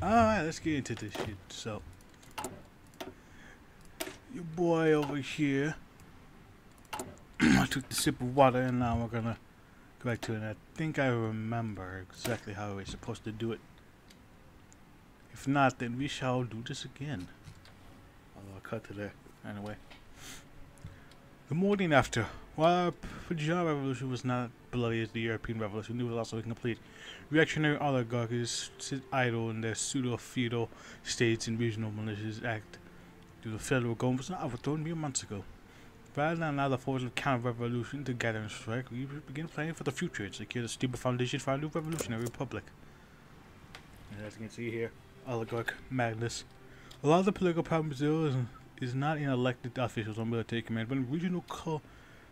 Alright, let's get into this shit. So, your boy over here, I took the sip of water and now we're gonna go back to it. And I think I remember exactly how we're supposed to do it. If not, then we shall do this again. I'll cut to there. Anyway. The morning after, while our pajama revolution was not bloody as the European Revolution, it was also incomplete. Reactionary oligarchies sit idle in their pseudo-feudal states and regional militias act to the federal government was not overthrown mere months ago. Rather than allow the forces of counter-revolution to gather and strike, we begin planning for the future and secure the stable foundation for our new revolutionary republic. And as you can see here, oligarch madness. A lot of the political power in Brazil is not in elected officials or military command, but in regional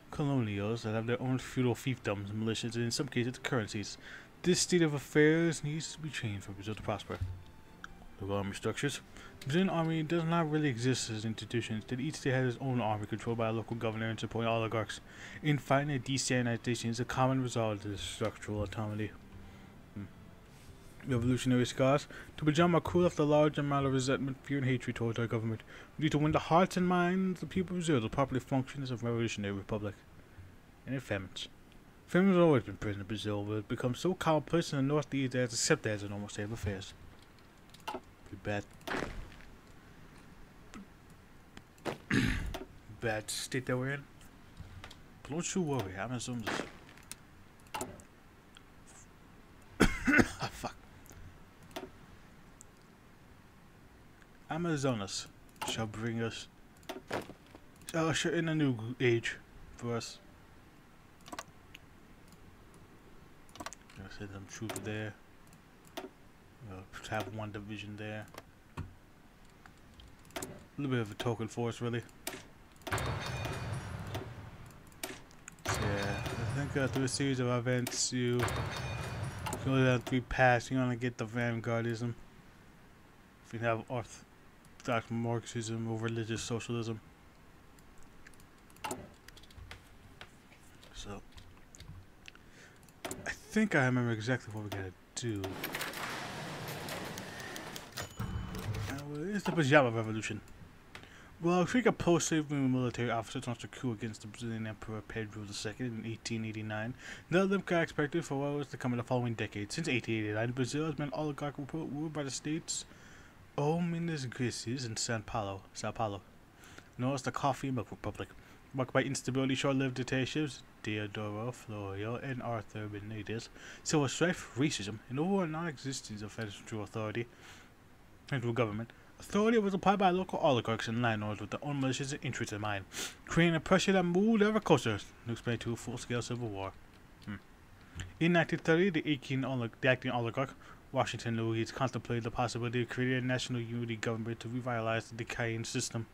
colonials that have their own feudal fiefdoms, militias, and in some cases currencies. This state of affairs needs to be changed for Brazil to prosper. The army structures. The Brazilian army does not really exist as institutions, that each state has its own army controlled by a local governor and supporting oligarchs. In fighting and desanitization is a common result of this structural autonomy. Revolutionary scars. To Pajama cool off the large amount of resentment, fear, and hatred towards our government. We need to win the hearts and minds of the people of Brazil to properly function as a revolutionary republic. And famines. Famine has always been present in Brazil, but it becomes so commonplace in the northeast that it's accepted as a normal state of affairs. Pretty bad state that we're in. But don't you worry, I'm gonna zoom this. Ah, fuck. Amazonas shall bring us, shall usher in a new age for us. Gonna send some troops there. Have one division there. A little bit of a token force, really. So yeah, I think through a series of events, you go down 3 paths. You want to get the vanguardism. If you have orthodox Marxism or religious socialism. So, I think I remember exactly what we gotta do. It's the Pajama Revolution. Well, I think a post-slavery military officer launched a coup against the Brazilian Emperor Pedro II in 1889. None of them could have expected for what was to come in the following decade. Since 1889, Brazil has been oligarchical ruled by the states Minas Gerais and Sao Paulo, known as the Coffee and Milk Republic. Marked by instability, short-lived dictatorships, Deodoro Florio and Arthur Benitez, civil strife, racism, and overall non-existence of federal authority, federal government. Authority was applied by local oligarchs and landlords with their own militias and interests in mind, creating a pressure that moved ever closer to explain to a full-scale civil war. In 1930, the acting oligarch, Washington Louis, contemplated the possibility of creating a national unity government to revitalize the decaying system,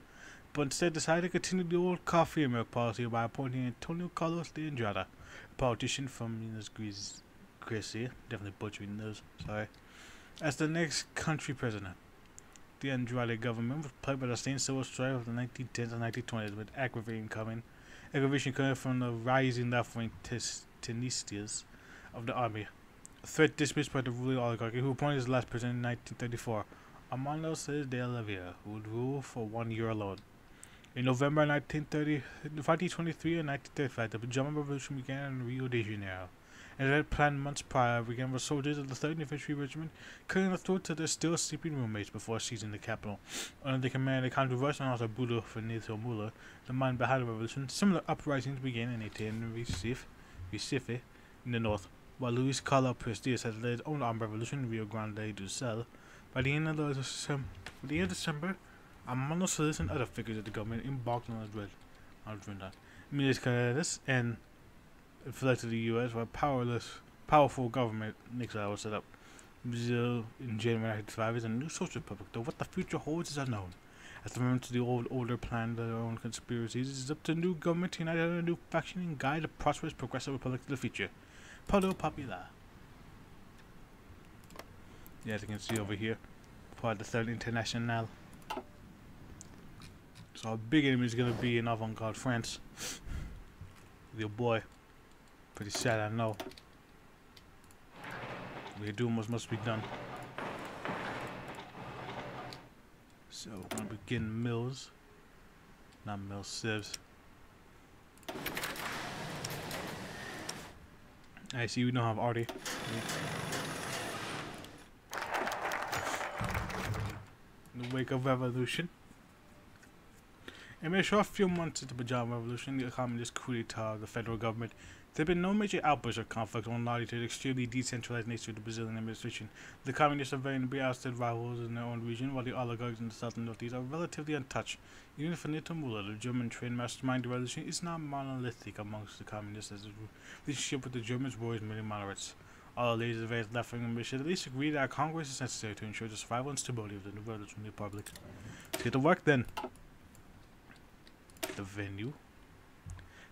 but instead decided to continue the old coffee and milk policy by appointing Antonio Carlos de Andrada, a politician from Minas Gerais, definitely butchering those, sorry, as the next country president. The Andrade government was plagued by the same civil strife of the 1910s and 1920s, with aggravation coming from the rising left-wing Tenistas of the army, a threat dismissed by the ruling oligarchy, who appointed his last president in 1934, Armando Cesar de Oliveira, who would rule for 1 year alone. In November 1923 and 1935, the Pajama Revolution began in Rio de Janeiro. As it had planned months prior, began with soldiers of the 3rd Infantry Regiment cutting the throats of their still sleeping roommates before seizing the capital. Under the command of controversial author Budo Finito Mula, the man behind the revolution, similar uprisings began in Haiti and Recife in the north, while Luis Carlos Prestes had led his own armed revolution in Rio Grande do Sul. By the end of December, Armando Solis and other figures of the government embarked on a dread. Minas Gerais and fled to the U.S. where powerful government Nixon was set up. Brazil in January 1995 is a new social republic, though what the future holds is unknown. As the members of the old order planned their own conspiracies, it is up to the new government to unite under a new faction and guide a prosperous, progressive republic to the future. Poder Popular. Yeah, as you can see over here, part of the 3rd International. So our big enemy is going to be in avant-garde France. Your boy. Pretty sad, I know. We do what must be done. So we're gonna begin Mills. Not Mills, Sieves. I see we don't have Artie. In the wake of revolution. In a short few months into the Pajama Revolution, the communist coup d'etat of the federal government, there have been no major outbursts or conflicts on largely to the extremely decentralized nature of the Brazilian administration. The communists are vain to be ousted rivals in their own region, while the oligarchs in the south and northeast are relatively untouched. Even if Benito Mula, the German trained mastermind of the revolution, is not monolithic amongst the communists, as the relationship with the Germans worries many moderates. All leaders of various left-wing members should at least agree that Congress is necessary to ensure the survival and stability of the new revolutionary republic. Let's get to work then. The venue.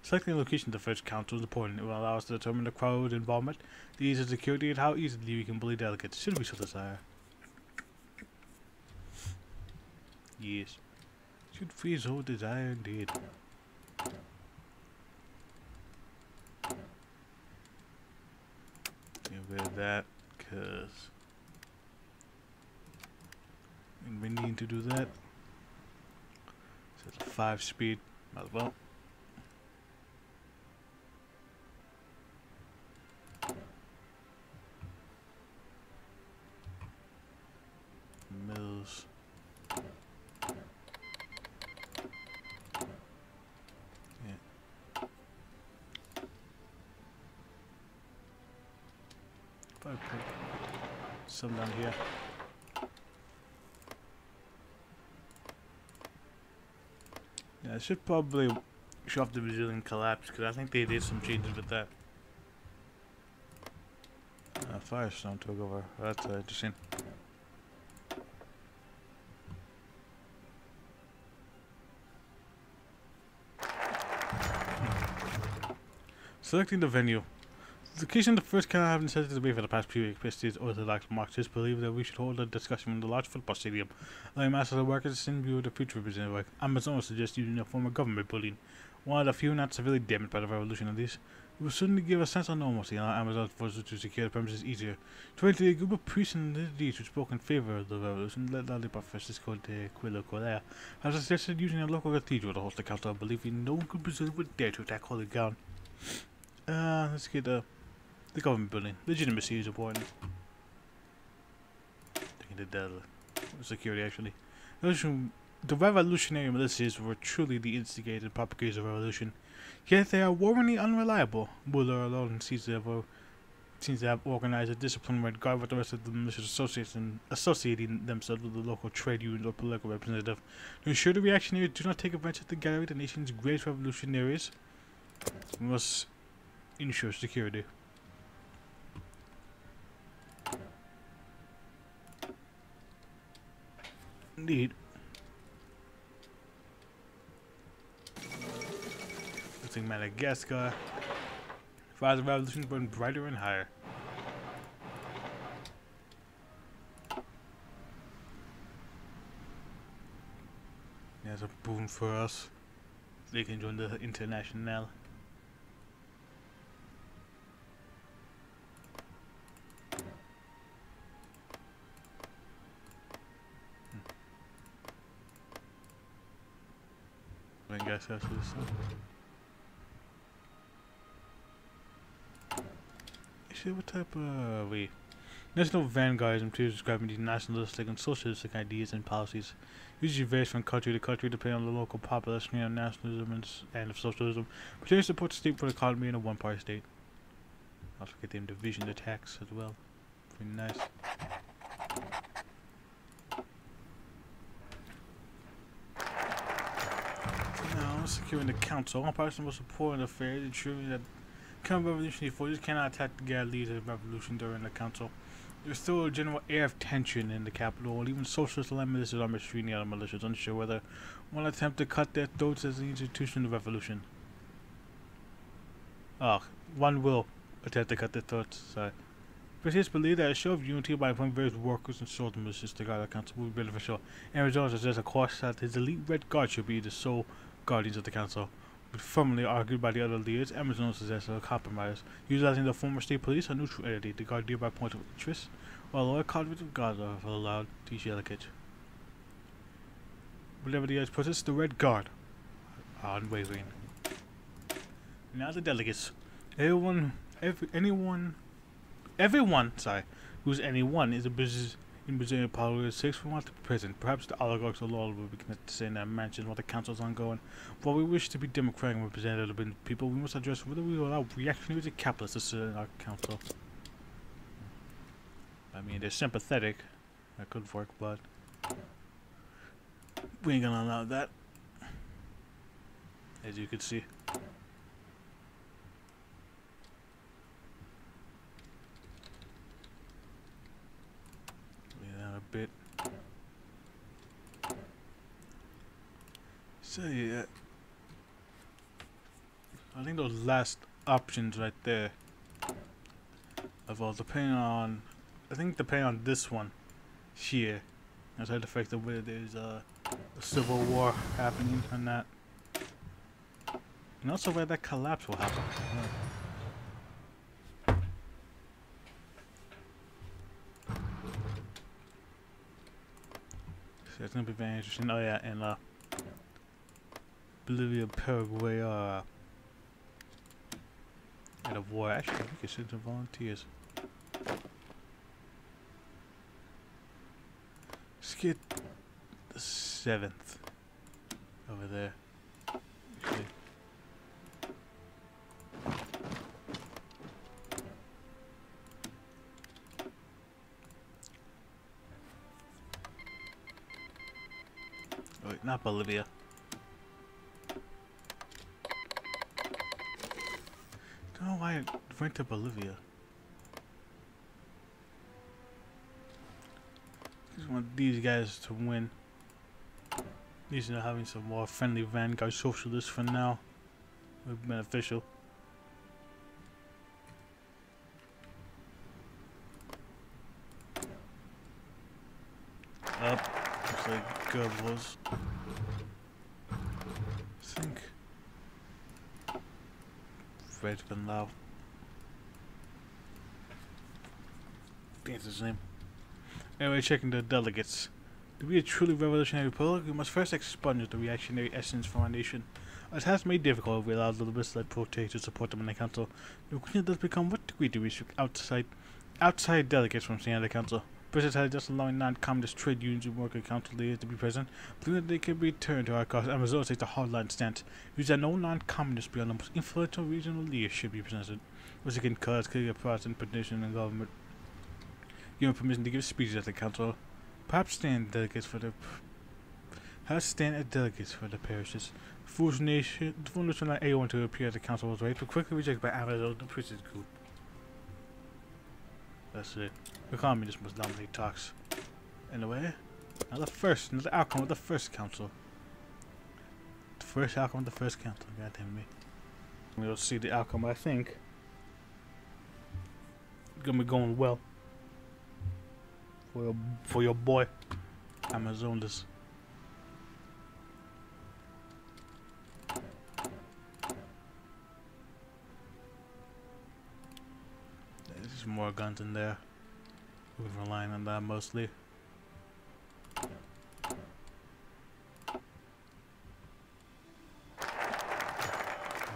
Selecting the location of the first council is important. It will allow us to determine the crowd involvement, the ease of security, and how easily we can bully delegates, should we so desire. Yes. Should we so desire indeed. Get rid of that, cause we need to do that. So it's a 5-speed, might as well. Mills. Yeah. Probably put some down here. Yeah, I should probably show off the Brazilian collapse because I think they did some changes with that. Firestone took over. That's interesting. Selecting the venue. The location of the first cannot have necessitated debate for the past few weeks. Prestige Orthodox Marxists believe that we should hold a discussion in the large football stadium, allowing masses of workers in view of the future representative work. Amazon suggests using a form of government building, one of the few not severely damaged by the revolution of these. It will certainly give a sense of normalcy and allow Amazon's forces to secure the premises easier. Twenty a group of priests and leaders who spoke in favor of the revolution, led by Francisco de Quilo Correa, have suggested using a local cathedral to host the council, believing no one could Brazil would dare to attack holy ground. Let's get the government building. Legitimacy is important. The security, actually. The revolutionary militias were truly the instigators and propagators of revolution. Yet they are warringly unreliable. Buller alone seems to have organized a discipline where guard with the rest of the militia associating themselves with the local trade unions or political representative. To ensure the reactionaries do not take advantage of the gallery of the nation's greatest revolutionaries, we must ensure security. Indeed. Looking Madagascar. Fires of revolution burn brighter and higher. There's a boon for us. They can join the International. I guess that's this. Actually, what type of national vanguardism appears describing these nationalistic and socialistic ideas and policies. Usually varies from country to country depending on the local population of nationalism and of socialism. But they support the state for the economy in a one-party state. Also get them division the tax as well. Pretty nice. Now, securing the council. One person will support an affair, ensuring that counter-revolutionary forces cannot attack the guard leaders of the revolution during the council. There's still a general air of tension in the capital, and even socialist and militias are mistreating the other militias, unsure whether one attempt to cut their throats as the institution of the revolution. One will attempt to cut their throats, sorry. Critics believe that a show of unity by appointing various workers and soldiers militias to guard the council will be beneficial. Arizona suggests, of course, that his elite red guard should be the sole guardians of the council. But firmly argued by the other leaders, Amazon suggests a compromise, utilizing the former state police, a neutral entity, to guard nearby points of interest, while lower conflict of Gaza are allowed to delegate. whatever the guys protest, the Red Guard are unwavering. Now the delegates. Everyone, who's anyone is a business in Brazilian politics 6 from what to present. Perhaps the oligarchs of law will be connected to say in their mansions while the council is ongoing. While we wish to be democratic and representative of the people, we must address whether we will allow reactionaries or capitalists to sit in our council. I mean, they're sympathetic. That could work, but we ain't gonna allow that. As you can see. Bit. So yeah, I think those last options right there of all depending on, I think depending on this one here, has had the effect of whether there's a civil war happening or not, and also where that collapse will happen. It's gonna be very interesting. Oh yeah, and Bolivia, Paraguay are at a war. Actually, we could send some volunteers. Let's get the 7th over there. Actually. Wait, not Bolivia. Don't know why it went to Bolivia. Just want these guys to win. These are having some more friendly vanguard socialists for now. Would be beneficial. Up. Looks like Goebbels. I think Fred's been loud. I think it's his name. Anyway, checking the delegates. To be a truly revolutionary republic, we must first expunge the reactionary essence from our nation. It has made difficult if we allow little bits like protest to support them in the council. The question does become what degree do we restrict outside delegates from staying at the council. President had just allowing non-communist trade unions and worker council leaders to be present, believing that they could return to our cause and result takes a hardline stance. Views that no non-communist beyond the most influential regional leaders should be presented. Was again cause clearly a Protestant petition and government given permission to give speeches at the council. Perhaps stand as delegates for the parishes. The full nation like anyone to appear at the council was right, but quickly rejected by Amazon, the priest's group. That's it. The economy just must dominate talks. Anyway, another outcome of the first council. The first outcome of the first council. God damn me. We'll see the outcome. I think it's gonna be going well for your boy Amazonas. There's more guns in there. We're relying on that mostly.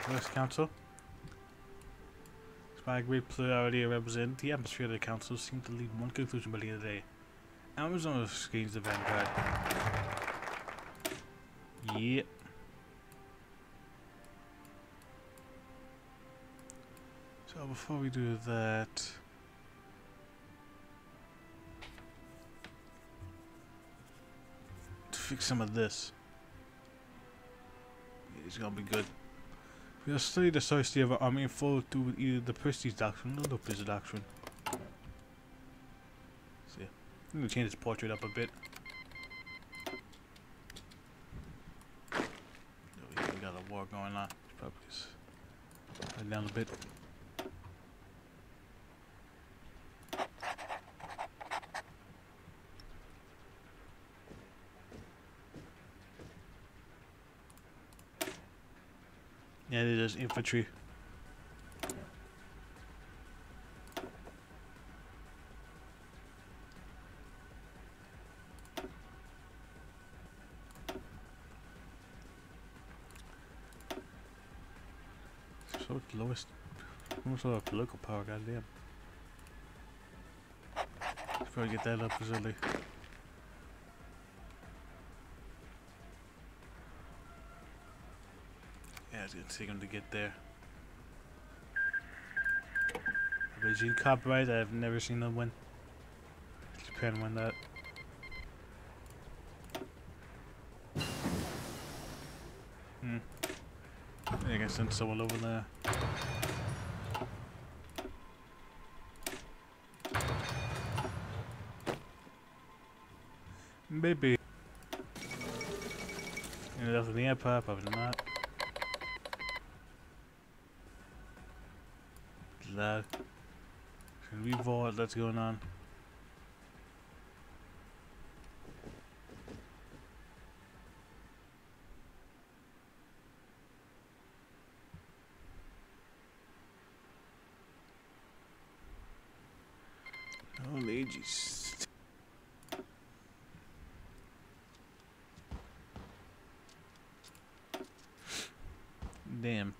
First council. Despite great plurality represented, the atmosphere of the council seemed to lead one conclusion by the end of the day. Amazon screens the vanguard. Yep. So before we do that, to fix some of this, it's gonna be good. We'll study the society of our army and follow through with either the Prestige Doctrine or the Lopez Doctrine. See, I'm gonna change his portrait up a bit. We got a war going on. Probably right down a bit. Yeah, it is infantry. Lowest. Almost all political power, goddamn. Should probably get that up as early. Yeah, it's gonna take him to get there. Beijing copyright, I've never seen them win. Japan win that. I can send someone over there. Maybe. Ended up in the empire, probably not. That. Revolt that's going on. Oh, ages. Damn.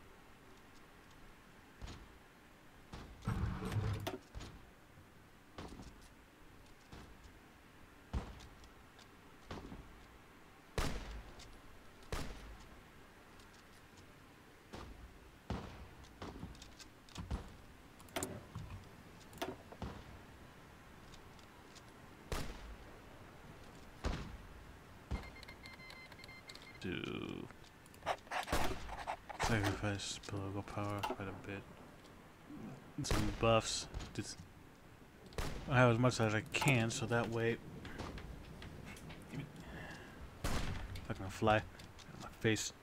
To sacrifice political power quite a bit. And some buffs. Just I have as much as I can, so that way. I'm gonna fly. My face.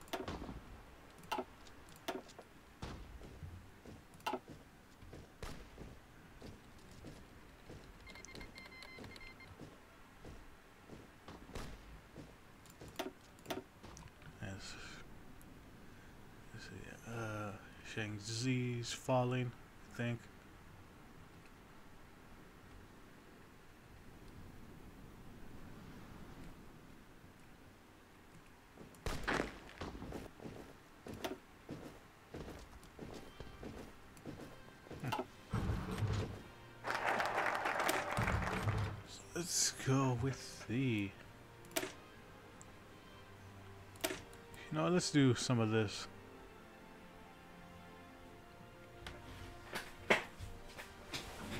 Shangzi's falling, I think. So let's go with the... You know, let's do some of this.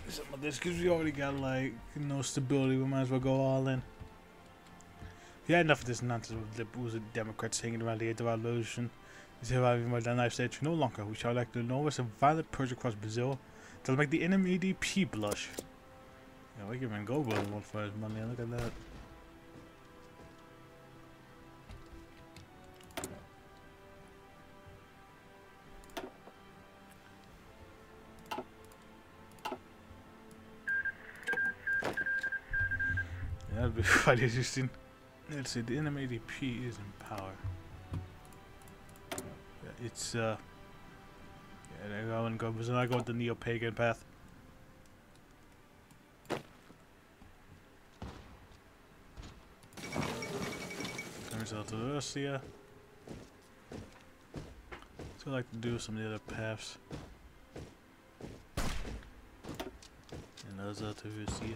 Some of this, because we already got, like, no stability. We might as well go all in. We had enough of this nonsense with liberals and Democrats hanging around the edge of our revolution. We surviving more than I've said, no longer. We shall like the enormous and violent purge across Brazil to make the enemy EDP blush. Yeah, we can even go with one for his money. Look at that. That'd be quite interesting. Let's see, the enemy ADP is in power. Yeah, it's yeah, they're going go, so I go with the neo-pagan path. Turns out to Russia. So I like to do some of the other paths. And those are to Russia.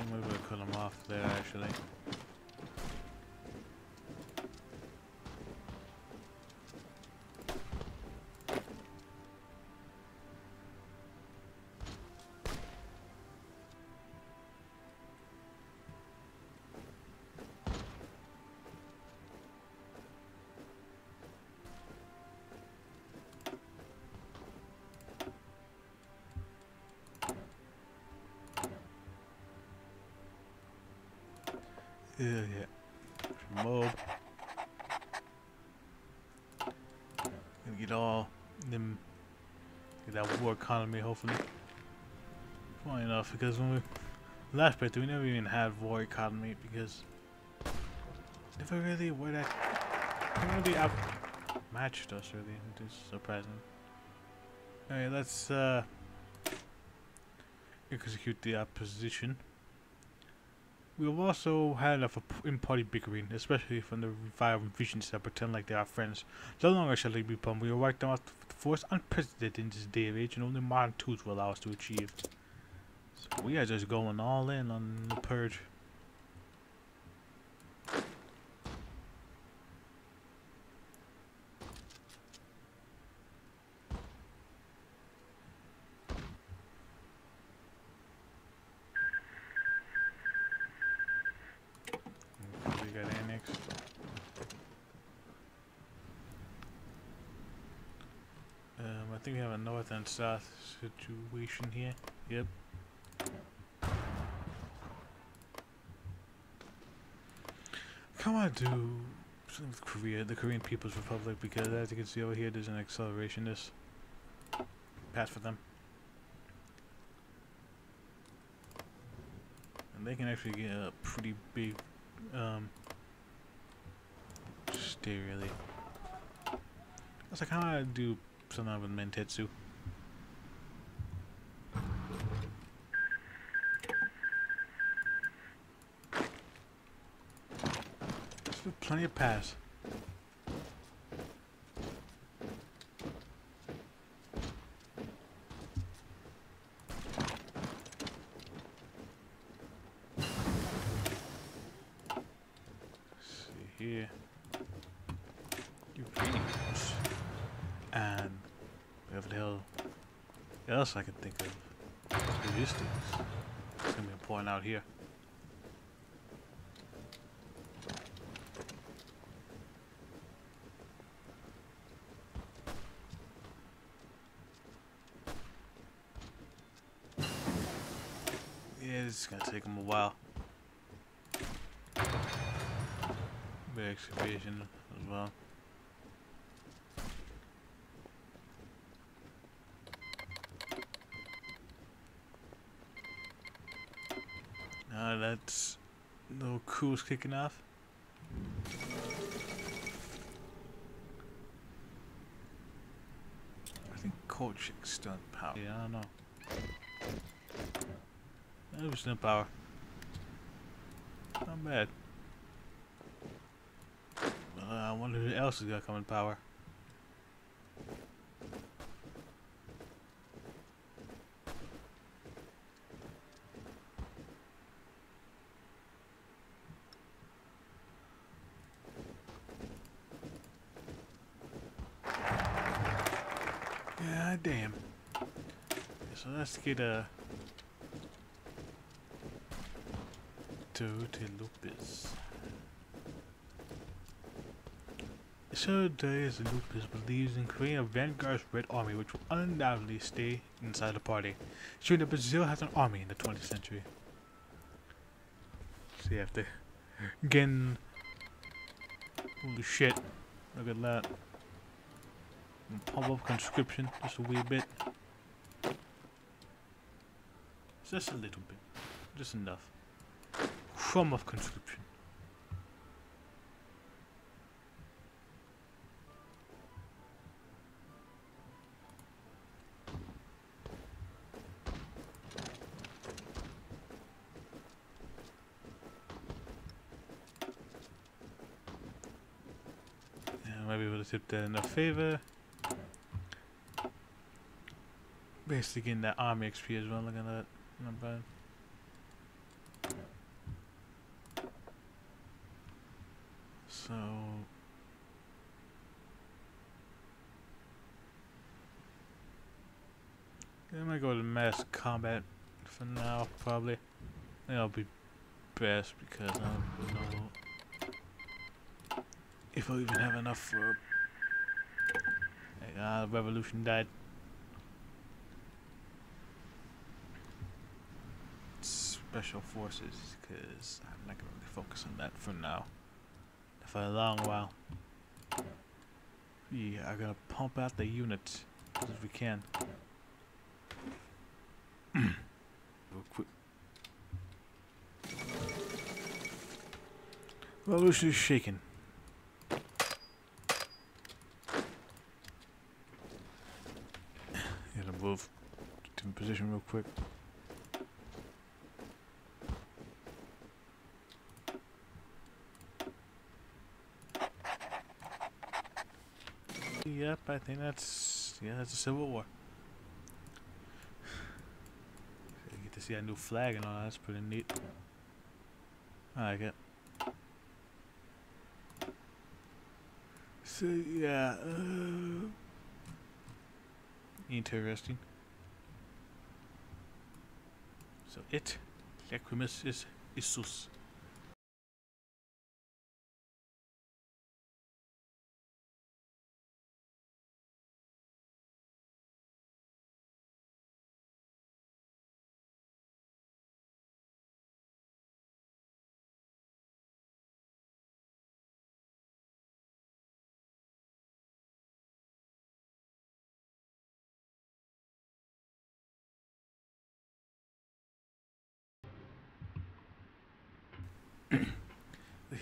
Maybe I'll cut them off there actually. Yeah. Mob. Gonna get all them Get that war economy, hopefully. Funny enough, because when we last playthrough, we never even had war economy because never really were that. Never really outmatched us, really, which is surprising. Alright, let's execute the opposition. We've also had enough in-party bickering, especially from the vile visions that pretend like they are friends. No longer shall they be pumped. We will wipe them out with a force unprecedented in this day of age, and only modern tools will allow us to achieve. So we are just going all in on the purge. We got annexed. I think we have a north and south situation here. Yep. Come on, do something with Korea, the Korean People's Republic, because as you can see over here, there's an acceleration. This pass for them, and they can actually get a pretty big stay really. That's like how I do something with Mentetsu. There's plenty of pass. Here, Ukrainians, and whatever the hell else I can think of. Logistics. It's gonna be important out here. Yeah, it's gonna take them a while. Big excavation as well. Now that's no cool's kicking off. I think Kolchik's still in power. Yeah, I don't know. That was still in power. Not bad. I wonder who else is gonna come in power. Yeah, damn. So let's get a Lupus. So there is Lupus believes in creating a Vanguard's Red Army which will undoubtedly stay inside the party, showing that Brazil has an army in the 20th century. So you have to again. Holy shit. Look at that. Pump up conscription just a wee bit. Just a little bit. Just enough. Crumb of conscription. Maybe we'll tip that in our favor. Basically getting that army XP as well, look at that. Not bad. So I might go to mass combat for now, probably. That'll be best because I don't know if I'll even have enough for. The revolution died. Special forces, because I'm not gonna really focus on that for now. For a long while. We are gonna pump out the units as we can. Real quick. Revolution is shaking. Gotta move to position real quick. Yep, I think that's that's a civil war. You get to see a new flag and all that. That's pretty neat. I like it. So yeah, interesting. So it, Lacrimus is Isus.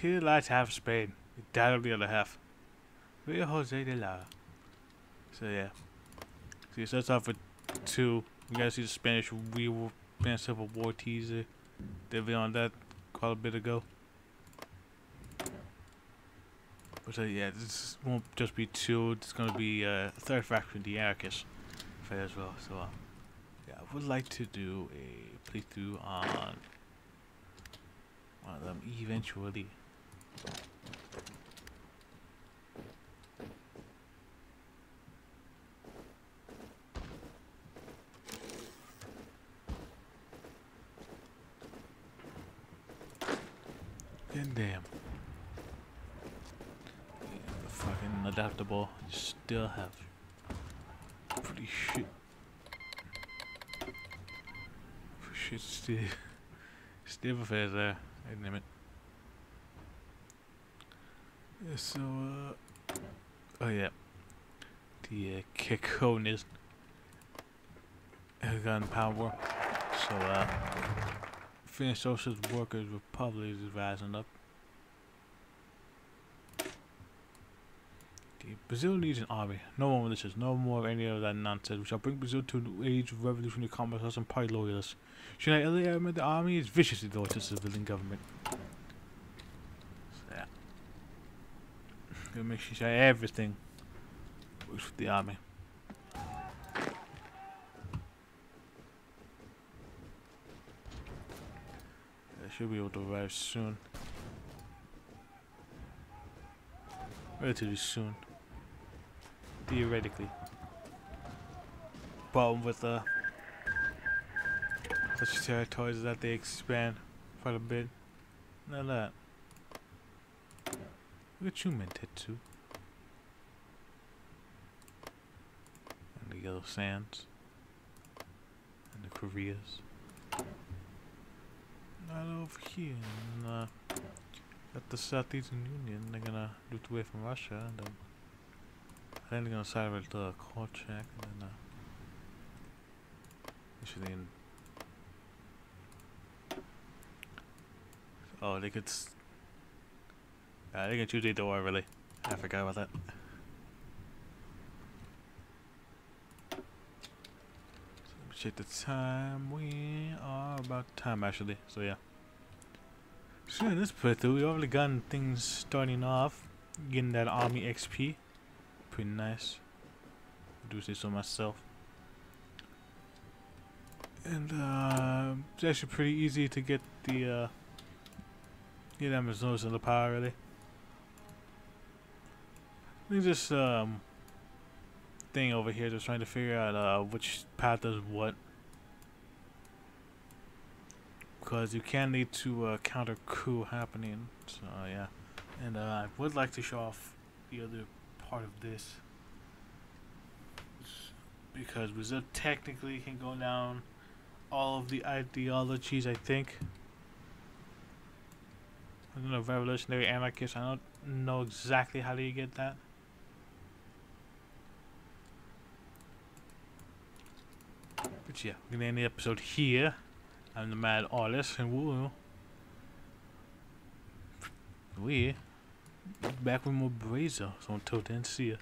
Here lies half Spain. It died of the other half. Rio Jose de la. So yeah. See, it starts off with 2. You guys see the Spanish Civil War teaser. They'll be on that quite a bit ago. But yeah, this won't just be 2. It's gonna be a 3rd faction, the anarchists, as well. So yeah, I would like to do a playthrough on one of them eventually. God damn. Yeah, fucking adaptable. You still have pretty shit. Shit still affairs there. I name it. Yeah, so oh yeah. The Kikonis gun power. So Finnish Socialist Workers Republic is rising up. Brazil needs an army. No more militias. No more of any of that nonsense. We shall bring Brazil to an age of revolutionary commerce and party loyalists. Should I element the army is viciously loyal to civilian government. So yeah. Gonna make sure everything works with the army. I should be able to arrive soon. Relatively soon. Theoretically. Problem with such territories is that they expand quite a bit. Not that. Look at you, Mentetsu. And the Yellow Sands. And the Koreas. Not over here. And at the Southeastern Union, they're gonna loot away from Russia, and then I think they're gonna side with the Kolchak, and then actually, oh, they could. They can choose either or, really. I forgot about that. So let me check the time. We are about time, actually. So yeah. So in this playthrough, we already gotten things starting off, getting that army XP, pretty nice. I do say so myself. And it's actually pretty easy to get the get Amazonas in the power, really. I think this thing over here just trying to figure out which path does what. Because you can lead to a counter coup happening, so yeah. And I would like to show off the other part of this, because Brazil technically can go down all of the ideologies, I think. I don't know, revolutionary anarchist, I don't know exactly how do you get that. But yeah, we're gonna end the episode here. I'm the Mad Artist, and we're back with more Brazier. So until then, see ya.